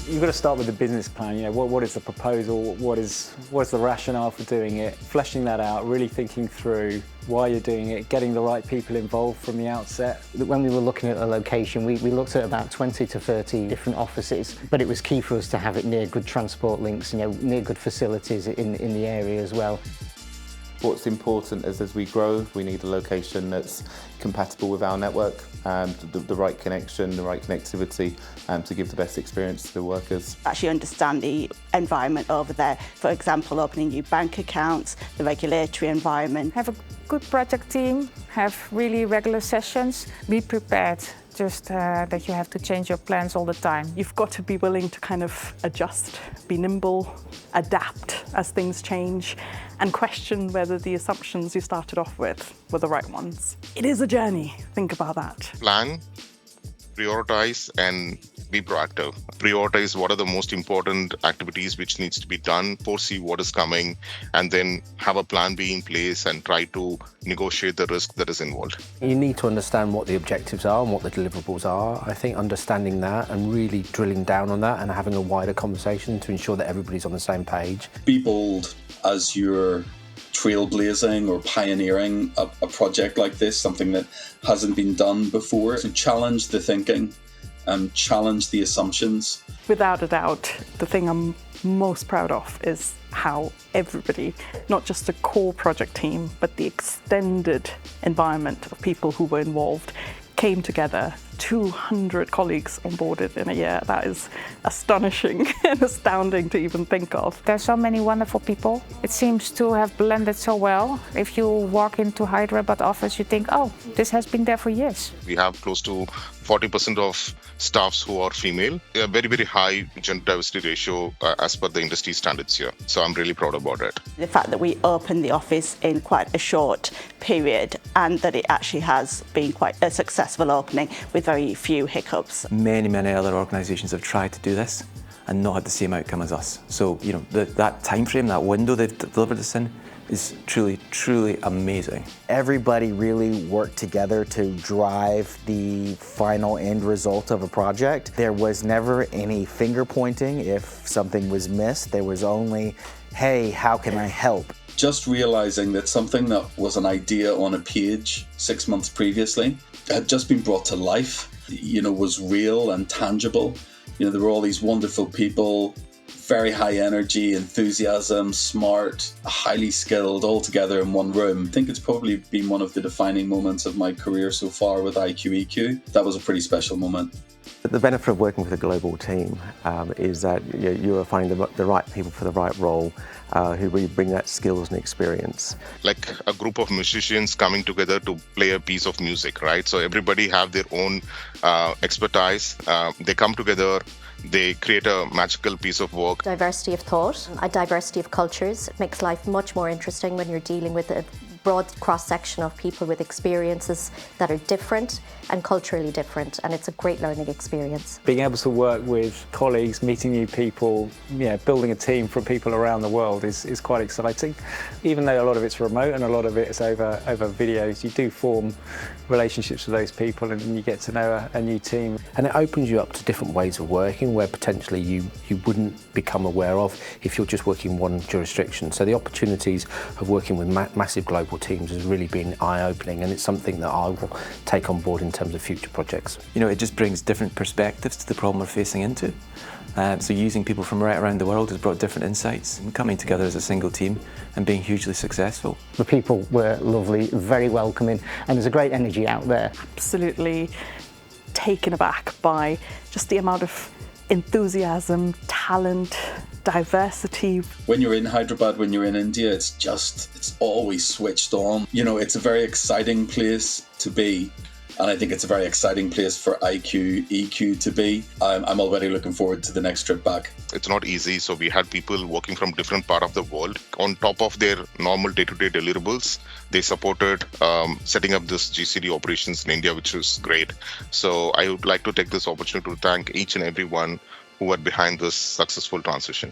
You've got to start with the business plan. What is the proposal? What is the rationale for doing it? Fleshing that out, really thinking through why you're doing it, getting the right people involved from the outset. When we were looking at a location, we looked at about 20 to 30 different offices, but it was key for us to have it near good transport links, near good facilities in the area as well. What's important is as we grow, we need a location that's compatible with our network, the right connection, the right connectivity to give the best experience to the workers. Actually understand the environment over there. For example, opening new bank accounts, the regulatory environment. Have a good project team, have really regular sessions, be prepared. Just that you have to change your plans all the time. You've got to be willing to kind of adjust, be nimble, adapt as things change, and question whether the assumptions you started off with were the right ones. It is a journey, think about that. Plan, prioritize, and be proactive. Prioritize what are the most important activities which needs to be done, foresee what is coming, and then have a plan B in place and try to negotiate the risk that is involved. You need to understand what the objectives are and what the deliverables are. I think understanding that and really drilling down on that and having a wider conversation to ensure that everybody's on the same page. Be bold as you're trailblazing or pioneering a project like this, something that hasn't been done before. So challenge the thinking. Challenge the assumptions. Without a doubt, the thing I'm most proud of is how everybody, not just the core project team, but the extended environment of people who were involved, came together. 200 colleagues onboarded in a year. That is astonishing and astounding to even think of. There's so many wonderful people. It seems to have blended so well. If you walk into Hyderabad office, you think, oh, this has been there for years. We have close to 40% of staffs who are female. A very, very high gender diversity ratio as per the industry standards here. So I'm really proud about it. The fact that we opened the office in quite a short period and that it actually has been quite a successful opening with very few hiccups. Many other organisations have tried to do this and not had the same outcome as us. So, that time frame, that window they've delivered this in is truly amazing. Everybody really worked together to drive the final end result of a project. There was never any finger pointing if something was missed. There was only, hey, how can I help? Just realising that something that was an idea on a page 6 months previously had just been brought to life, was real and tangible. There were all these wonderful people, very high energy, enthusiasm, smart, highly skilled, all together in one room. I think it's probably been one of the defining moments of my career so far with IQ-EQ. That was a pretty special moment. The benefit of working with a global team is that you are finding the right people for the right role who really bring that skills and experience. Like a group of musicians coming together to play a piece of music, right? So everybody have their own expertise. They come together, they create a magical piece of work. Diversity of thought, a diversity of cultures. It makes life much more interesting when you're dealing with a broad cross-section of people with experiences that are different and culturally different, and it's a great learning experience. Being able to work with colleagues, meeting new people, building a team from people around the world is quite exciting. Even though a lot of it's remote and a lot of it is over videos, you do form relationships with those people and you get to know a new team. And it opens you up to different ways of working where potentially you wouldn't become aware of if you're just working in one jurisdiction. So the opportunities of working with massive global teams has really been eye-opening, and it's something that I will take on board in terms of future projects. It just brings different perspectives to the problem we're facing into. So using people from right around the world has brought different insights, and coming together as a single team and being hugely successful. The people were lovely, very welcoming, and there's a great energy out there. Absolutely taken aback by just the amount of enthusiasm, talent, diversity. When you're in Hyderabad, when you're in India, it's always switched on. It's a very exciting place to be. And I think it's a very exciting place for IQ-EQ to be. I'm already looking forward to the next trip back. It's not easy, so we had people working from different parts of the world. On top of their normal day-to-day deliverables, they supported setting up this GCD operations in India, which was great. So I would like to take this opportunity to thank each and everyone who were behind this successful transition.